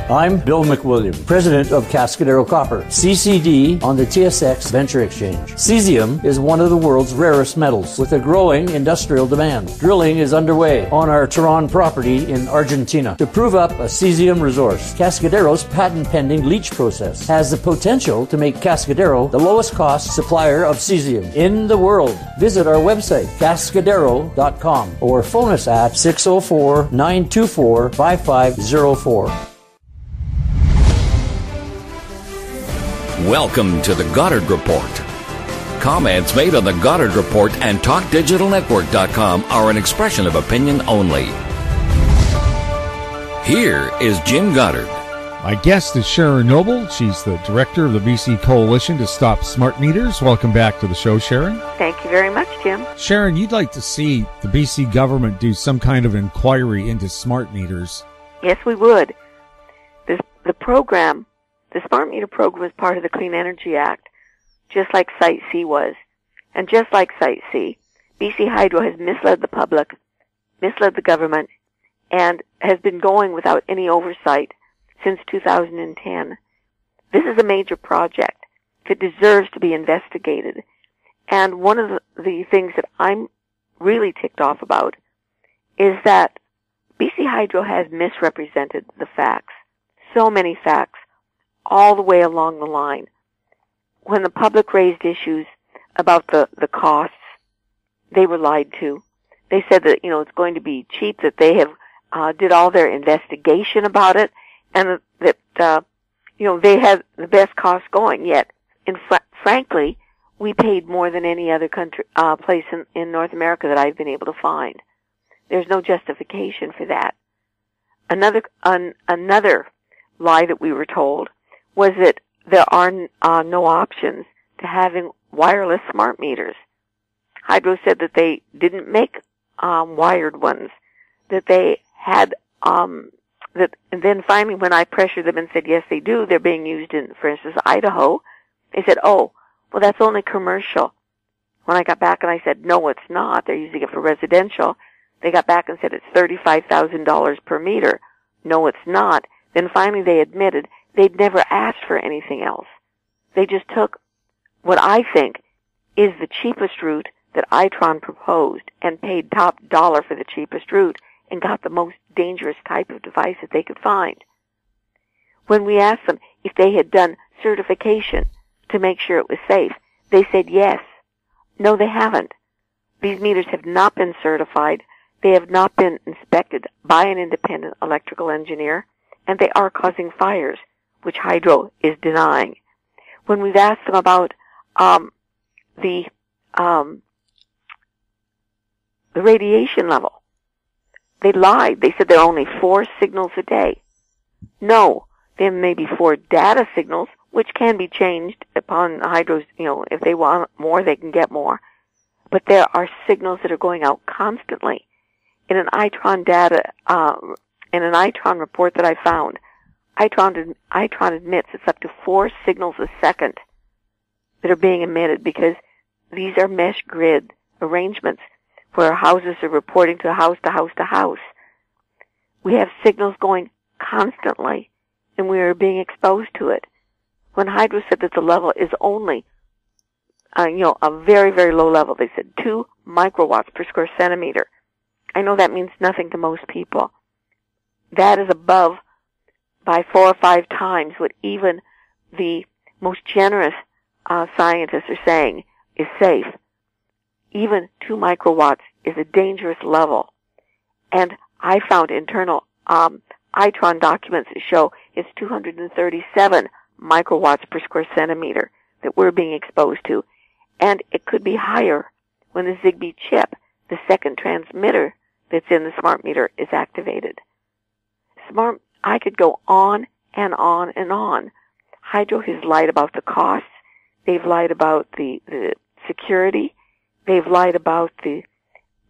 I'm Bill McWilliam, president of Cascadero Copper, CCD on the TSX Venture Exchange. Cesium is one of the world's rarest metals with a growing industrial demand. Drilling is underway on our Tehran property in Argentina to prove up a cesium resource. Cascadero's patent-pending leach process has the potential to make Cascadero the lowest cost supplier of cesium in the world. Visit our website, cascadero.com, or phone us at 604-924-5504. Welcome to the Goddard Report. Comments made on the Goddard Report and TalkDigitalNetwork.com are an expression of opinion only. Here is Jim Goddard. My guest is Sharon Noble. She's the director of the BC Coalition to Stop Smart Meters. Welcome back to the show, Sharon. Thank you very much, Jim. Sharon, you'd like to see the BC government do some kind of inquiry into smart meters. Yes, we would. The Smart Meter Program is part of the Clean Energy Act, just like Site C was. And just like Site C, BC Hydro has misled the public, misled the government, and has been going without any oversight since 2010. This is a major project that deserves to be investigated. And one of the things that I'm really ticked off about is that BC Hydro has misrepresented the facts. So many facts, all the way along the line. When the public raised issues about the costs, they were lied to. They said that, it's going to be cheap, that they have did all their investigation about it, and that they had the best cost going. Yet, frankly, we paid more than any other country place in North America that I've been able to find. There's no justification for that. Another lie that we were told was that there are no options to having wireless smart meters. Hydro said that they didn't make wired ones, that they had that. And then finally, when I pressured them and said yes, they do, they're being used in, for instance, Idaho. They said, "Oh, well, that's only commercial." When I got back and I said, "No, it's not. They're using it for residential," they got back and said it's $35,000 per meter. No, it's not. Then finally, they admitted they'd never asked for anything else. They just took what I think is the cheapest route that Itron proposed and paid top dollar for the cheapest route and got the most dangerous type of device that they could find. When we asked them if they had done certification to make sure it was safe, they said yes. No, they haven't. These meters have not been certified. They have not been inspected by an independent electrical engineer, and they are causing fires, which Hydro is denying. When we've asked them about the radiation level, they lied. They said there are only 4 signals a day. No, there may be 4 data signals, which can be changed upon Hydro's, if they want more, they can get more. But there are signals that are going out constantly. In an Itron Itron report that I found, Itron admits it's up to 4 signals a second that are being emitted because these are mesh grid arrangements where houses are reporting to house to house to house. We have signals going constantly, and we are being exposed to it. When Hydro said that the level is only, a very, very low level, they said 2 microwatts per square centimeter. I know that means nothing to most people. That is above by 4 or 5 times what even the most generous scientists are saying is safe. Even 2 microwatts is a dangerous level. And I found internal Itron documents that show it's 237 microwatts per square centimeter that we're being exposed to. And it could be higher when the Zigbee chip, the second transmitter that's in the smart meter, is activated. I could go on and on and on. Hydro has lied about the costs. They've lied about the security. They've lied about the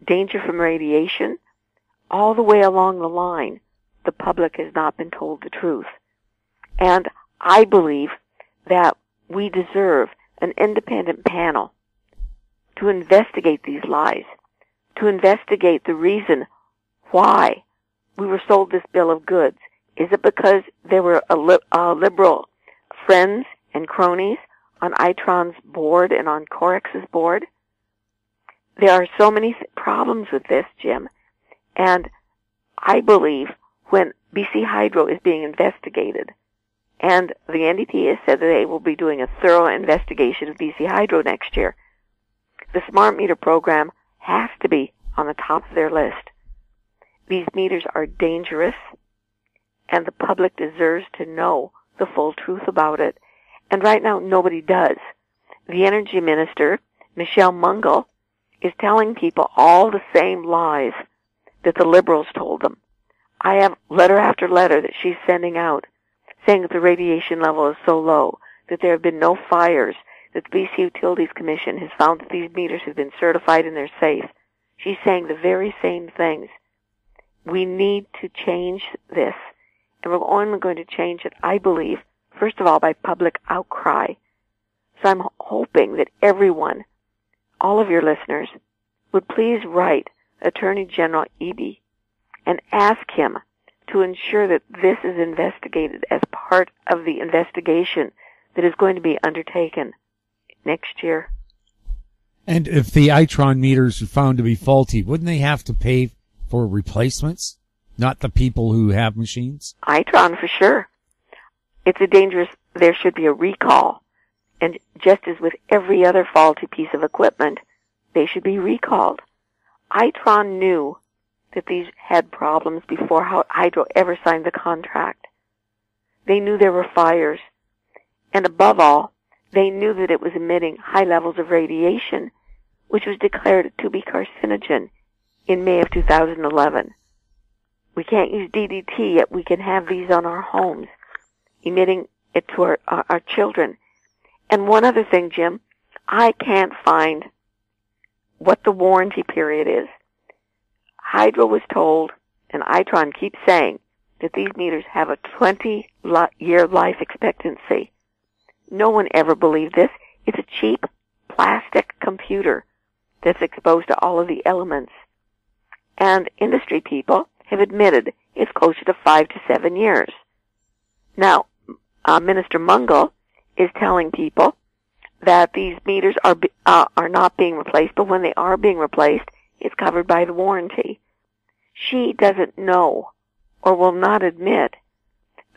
danger from radiation. All the way along the line, the public has not been told the truth. And I believe that we deserve an independent panel to investigate these lies, to investigate the reason why we were sold this bill of goods Is it because there were liberal friends and cronies on Itron's board and on Corex's board? There are so many problems with this, Jim. And I believe when BC Hydro is being investigated, and the NDP has said that they will be doing a thorough investigation of BC Hydro next year, the smart meter program has to be on the top of their list. These meters are dangerous, and the public deserves to know the full truth about it. And right now, nobody does. The Energy Minister, Michelle Mungle, is telling people all the same lies that the Liberals told them. I have letter after letter that she's sending out saying that the radiation level is so low, that there have been no fires, that the BC Utilities Commission has found that these meters have been certified and they're safe. She's saying the very same things. We need to change this, and we're only going to change it, I believe, first of all, by public outcry. So I'm hoping that everyone, all of your listeners, would please write Attorney General Eby and ask him to ensure that this is investigated as part of the investigation that is going to be undertaken next year. And if the Itron meters are found to be faulty, wouldn't they have to pay for replacements? Not the people who have machines? Itron, for sure. It's a dangerous, there should be a recall. And just as with every other faulty piece of equipment, they should be recalled. Itron knew that these had problems before Hydro ever signed the contract. They knew there were fires. And above all, they knew that it was emitting high levels of radiation, which was declared to be carcinogen in May of 2011. We can't use DDT, yet we can have these on our homes, emitting it to our children. And one other thing, Jim, I can't find what the warranty period is. Hydro was told, and Itron keeps saying, that these meters have a 20-year life expectancy. No one ever believed this. It's a cheap plastic computer that's exposed to all of the elements. And industry people have admitted it's closer to 5 to 7 years. Now, Minister Mungle is telling people that these meters are not being replaced, but when they are being replaced, it's covered by the warranty. She doesn't know or will not admit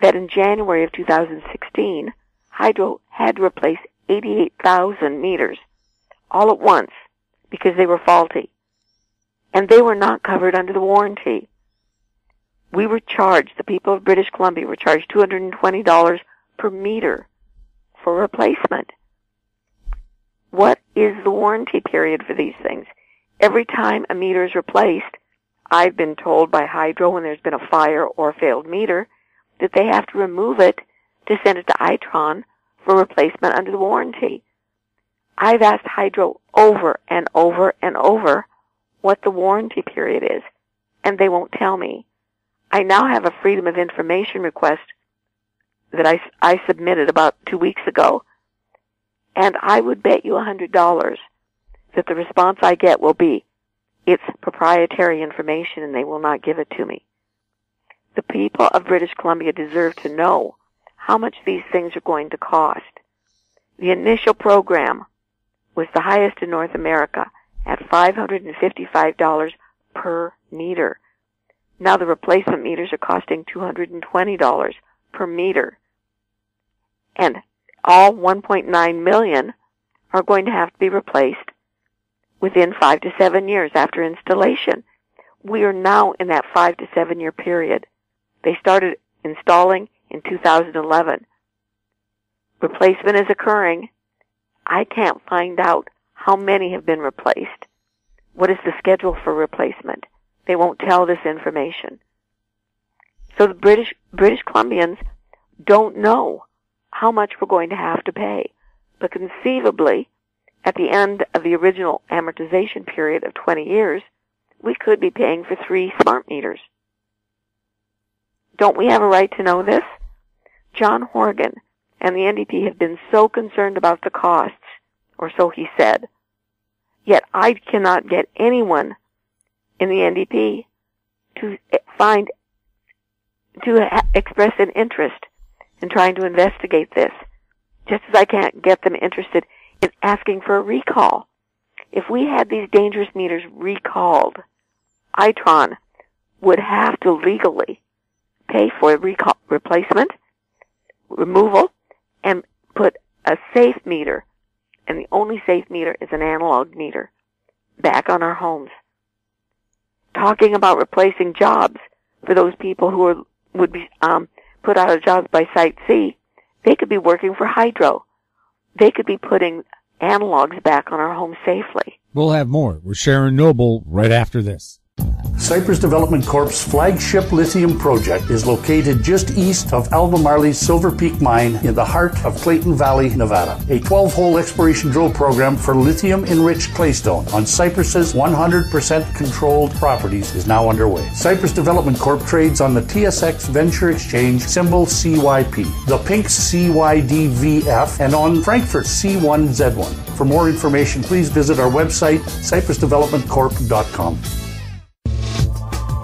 that in January of 2016, Hydro had to replace 88,000 meters all at once because they were faulty. And they were not covered under the warranty. We were charged, the people of British Columbia were charged $220 per meter for replacement. What is the warranty period for these things? Every time a meter is replaced, I've been told by Hydro when there's been a fire or a failed meter that they have to remove it to send it to Itron for replacement under the warranty. I've asked Hydro over and over and over what the warranty period is, and they won't tell me. I now have a Freedom of Information request that I submitted about 2 weeks ago, and I would bet you $100 that the response I get will be, it's proprietary information and they will not give it to me. The people of British Columbia deserve to know how much these things are going to cost. The initial program was the highest in North America at $555 per meter. Now the replacement meters are costing $220 per meter. And all 1.9 million are going to have to be replaced within 5 to 7 years after installation. We are now in that 5 to 7 year period. They started installing in 2011. Replacement is occurring. I can't find out how many have been replaced. What is the schedule for replacement? They won't tell this information. So the British Columbians don't know how much we're going to have to pay. But conceivably, at the end of the original amortization period of 20 years, we could be paying for 3 smart meters. Don't we have a right to know this? John Horgan and the NDP have been so concerned about the costs, or so he said. Yet I cannot get anyone in the NDP to find express an interest in trying to investigate this, just as I can't get them interested in asking for a recall. If we had these dangerous meters recalled, Itron would have to legally pay for recall, replacement, removal, and put a safe meter, and the only safe meter is an analog meter, back on our homes. Talking about replacing jobs for those people who would be put out of jobs by Site C, they could be working for Hydro. They could be putting analogs back on our homes safely. We'll have more with Sharon Noble right after this. Cypress Development Corp's flagship lithium project is located just east of Albemarle's Silver Peak mine in the heart of Clayton Valley, Nevada. A 12-hole exploration drill program for lithium-enriched claystone on Cypress's 100% controlled properties is now underway. Cypress Development Corp trades on the TSX Venture Exchange, symbol CYP, the pink CYDVF, and on Frankfurt's C1Z1. For more information, please visit our website, cypressdevelopmentcorp.com.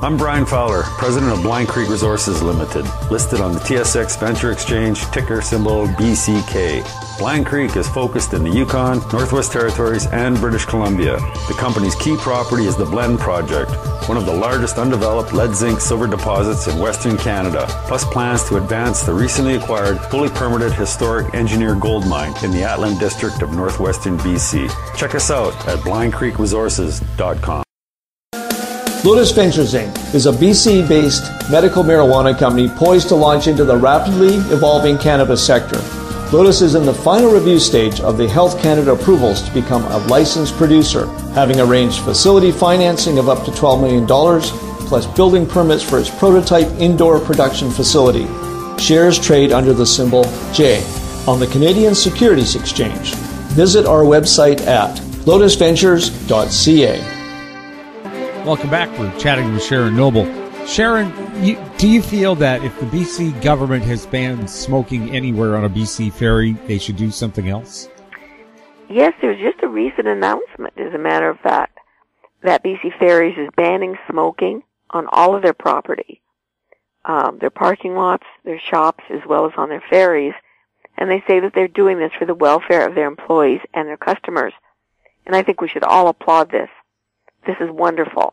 I'm Brian Fowler, president of Blind Creek Resources Limited, listed on the TSX Venture Exchange, ticker symbol BCK. Blind Creek is focused in the Yukon, Northwest Territories, and British Columbia. The company's key property is the Blend Project, one of the largest undeveloped lead-zinc-silver deposits in Western Canada, plus plans to advance the recently acquired, fully permitted historic engineered gold mine in the Atlan District of Northwestern BC. Check us out at blindcreekresources.com. Lotus Ventures Inc. is a BC-based medical marijuana company poised to launch into the rapidly evolving cannabis sector. Lotus is in the final review stage of the Health Canada approvals to become a licensed producer, having arranged facility financing of up to $12 million, plus building permits for its prototype indoor production facility. Shares trade under the symbol J on the Canadian Securities Exchange. Visit our website at lotusventures.ca. Welcome back. We're chatting with Sharon Noble. Sharon, do you feel that if the BC government has banned smoking anywhere on a BC ferry, they should do something else? Yes, there's just a recent announcement, as a matter of fact, that BC Ferries is banning smoking on all of their property, their parking lots, their shops, as well as on their ferries. And they say that they're doing this for the welfare of their employees and their customers. And I think we should all applaud this. This is wonderful.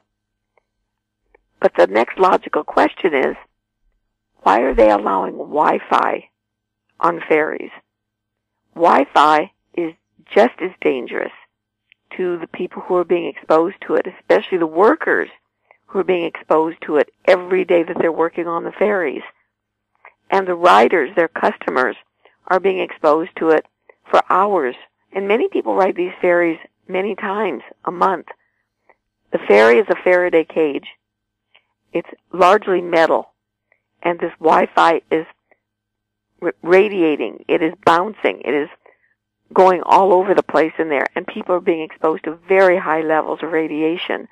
But the next logical question is, why are they allowing Wi-Fi on ferries? Wi-Fi is just as dangerous to the people who are being exposed to it, especially the workers who are being exposed to it every day that they're working on the ferries. And the riders, their customers, are being exposed to it for hours. And many people ride these ferries many times a month. The ferry is a Faraday cage. It's largely metal, and this Wi-Fi is radiating. It is bouncing. It is going all over the place in there, and people are being exposed to very high levels of radiation.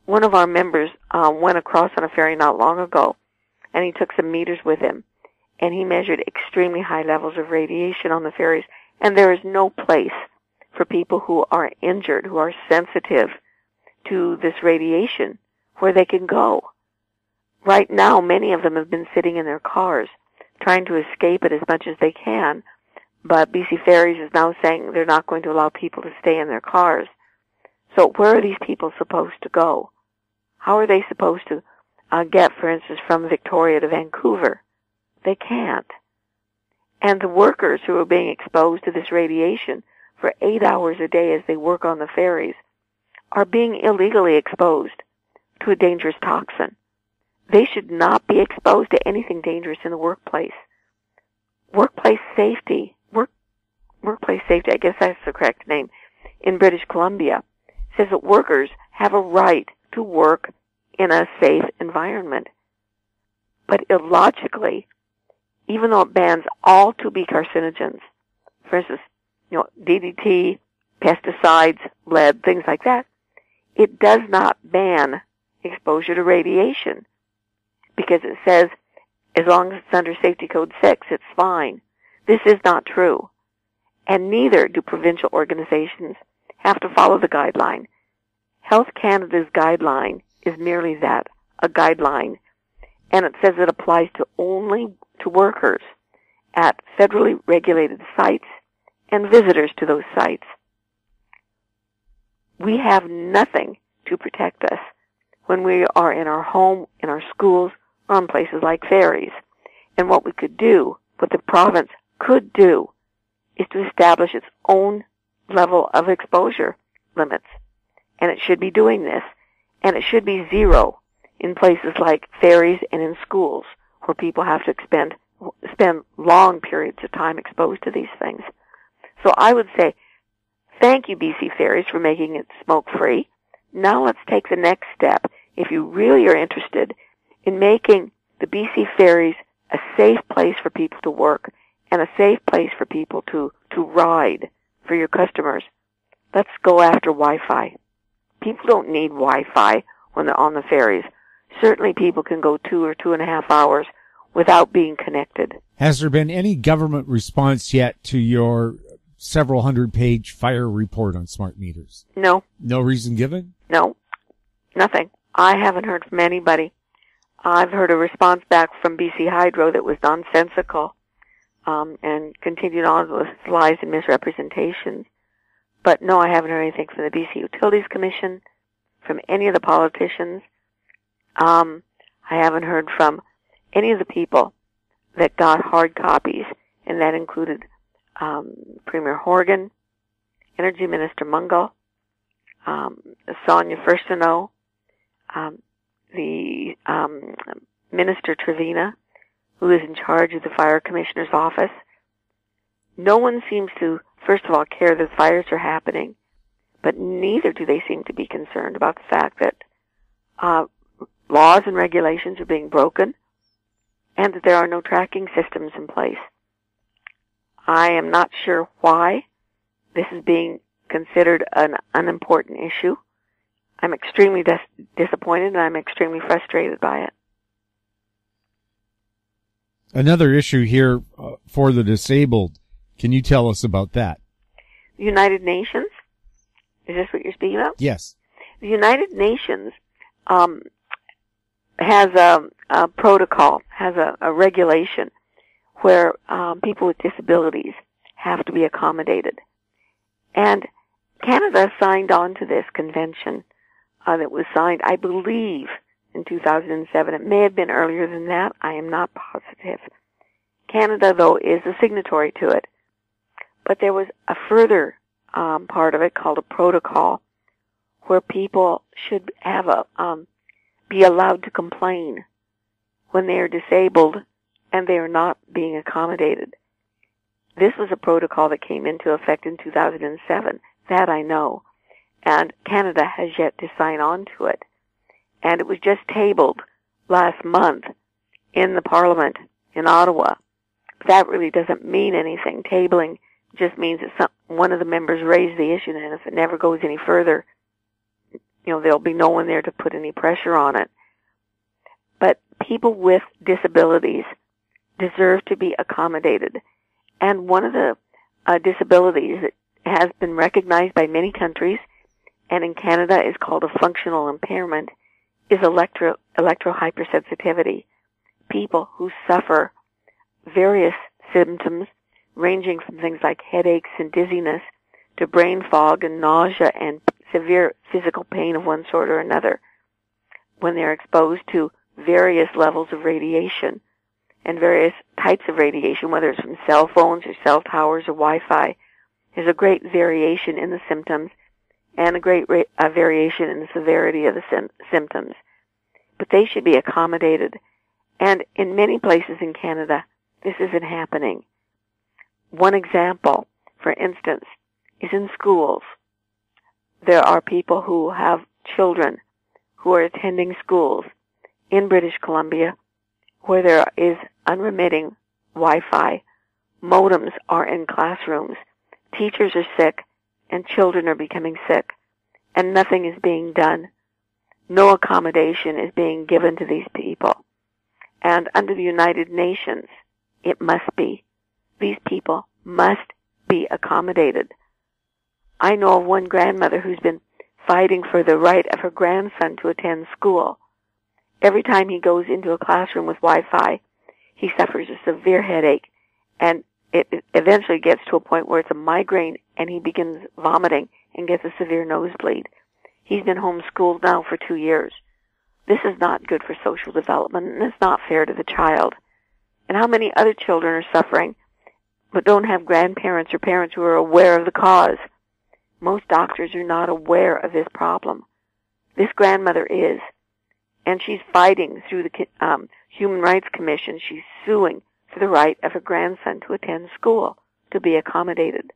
One of our members went across on a ferry not long ago, and he took some meters with him, and he measured extremely high levels of radiation on the ferries, and there is no place for people who are injured, who are sensitive to this radiation, where they can go. Right now, many of them have been sitting in their cars, trying to escape it as much as they can, but BC Ferries is now saying they're not going to allow people to stay in their cars. So where are these people supposed to go? How are they supposed to get, for instance, from Victoria to Vancouver? They can't. And the workers who are being exposed to this radiation for 8 hours a day as they work on the ferries are being illegally exposed to a dangerous toxin. They should not be exposed to anything dangerous in the workplace. Workplace safety, I guess that's the correct name, in British Columbia, says that workers have a right to work in a safe environment. But illogically, even though it bans all to be carcinogens, for instance, DDT, pesticides, lead, things like that, it does not ban exposure to radiation, because it says as long as it's under Safety Code 6, it's fine. This is not true. And neither do provincial organizations have to follow the guideline. Health Canada's guideline is merely that, a guideline. and it says it applies to only to workers at federally regulated sites and visitors to those sites. We have nothing to protect us when we are in our home, in our schools, or in places like Ferries. And what we could do, what the province could do, is to establish its own level of exposure limits. And it should be doing this. And it should be zero in places like Ferries and in schools where people have to spend long periods of time exposed to these things. So I would say, thank you, BC Ferries, for making it smoke-free. Now let's take the next step. If you really are interested in making the BC Ferries a safe place for people to work and a safe place for people to ride for your customers, let's go after Wi-Fi. People don't need Wi-Fi when they're on the ferries. Certainly people can go 2 or 2.5 hours without being connected. Has there been any government response yet to your several hundred-page fire report on smart meters? No. No reason given? No. Nothing. I haven't heard from anybody. I've heard a response back from BC Hydro that was nonsensical, and continued on with lies and misrepresentations. But no, I haven't heard anything from the BC Utilities Commission, from any of the politicians. I haven't heard from any of the people that got hard copies, and that included Premier Horgan, Energy Minister Mungle, Sonia Furstenau, the Minister Trevina, who is in charge of the Fire Commissioner's office. No one seems to, first of all, care that fires are happening, but neither do they seem to be concerned about the fact that laws and regulations are being broken and that there are no tracking systems in place. I am not sure why this is being considered an unimportant issue. I'm extremely disappointed and I'm extremely frustrated by it. Another issue here for the disabled. Can you tell us about that? The United Nations? Is this what you're speaking about? Yes. The United Nations has a protocol, has a regulation where people with disabilities have to be accommodated. And Canada signed on to this convention that was signed, I believe, in 2007. It may have been earlier than that. I am not positive. Canada, though, is a signatory to it. But there was a further part of it called a protocol where people should have be allowed to complain when they are disabled and they are not being accommodated. This was a protocol that came into effect in 2007. That I know. And Canada has yet to sign on to it. And it was just tabled last month in the Parliament in Ottawa. But that really doesn't mean anything. Tabling just means that one of the members raised the issue, and if it never goes any further, there'll be no one there to put any pressure on it. But people with disabilities deserve to be accommodated. And one of the disabilities that has been recognized by many countries, and in Canada is called a functional impairment, is electrohypersensitivity. People who suffer various symptoms ranging from things like headaches and dizziness to brain fog and nausea and severe physical pain of one sort or another when they're exposed to various levels of radiation and various types of radiation, whether it's from cell phones or cell towers or Wi-Fi. There's a great variation in the symptoms and a great variation in the severity of the symptoms. But they should be accommodated. And in many places in Canada, this isn't happening. One example, for instance, is in schools. There are people who have children who are attending schools in British Columbia where there is unremitting Wi-Fi. Modems are in classrooms. Teachers are sick and children are becoming sick, and nothing is being done. No accommodation is being given to these people. And under the United Nations, it must be. These people must be accommodated. I know of one grandmother who's been fighting for the right of her grandson to attend school. every time he goes into a classroom with Wi-Fi, he suffers a severe headache, and it eventually gets to a point where it's a migraine, and he begins vomiting and gets a severe nosebleed. He's been homeschooled now for 2 years. This is not good for social development, and it's not fair to the child. And how many other children are suffering but don't have grandparents or parents who are aware of the cause? Most doctors are not aware of this problem. This grandmother is, and she's fighting through the Human Rights Commission. She's suing for the right of her grandson to attend school, to be accommodated.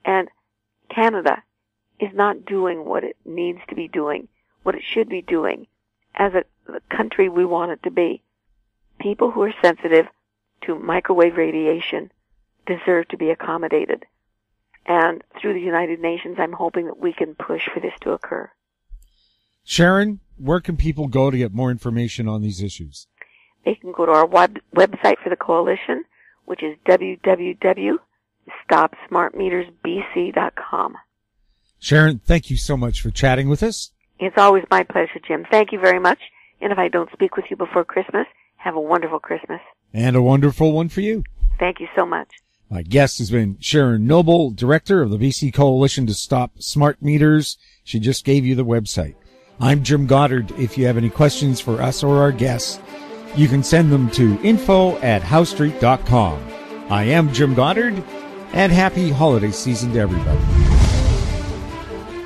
And Canada is not doing what it needs to be doing, what it should be doing as the country we want it to be. People who are sensitive to microwave radiation deserve to be accommodated. And through the United Nations, I'm hoping that we can push for this to occur. Sharon, where can people go to get more information on these issues? They can go to our website for the coalition, which is www.stopsmartmetersbc.com. Sharon, thank you so much for chatting with us. It's always my pleasure, Jim. Thank you very much. And if I don't speak with you before Christmas, have a wonderful Christmas. And a wonderful one for you. Thank you so much. My guest has been Sharon Noble, director of the BC Coalition to Stop Smart Meters. She just gave you the website. I'm Jim Goddard. If you have any questions for us or our guests, you can send them to info@howstreet.com. I am Jim Goddard, and happy holiday season to everybody.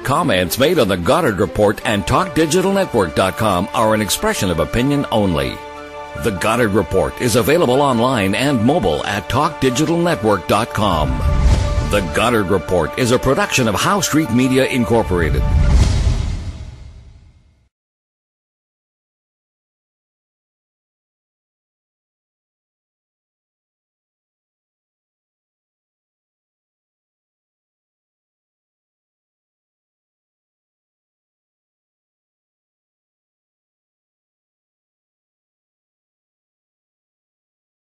Comments made on the Goddard Report and TalkDigitalNetwork.com are an expression of opinion only. The Goddard Report is available online and mobile at TalkDigitalNetwork.com. The Goddard Report is a production of How Street Media Incorporated.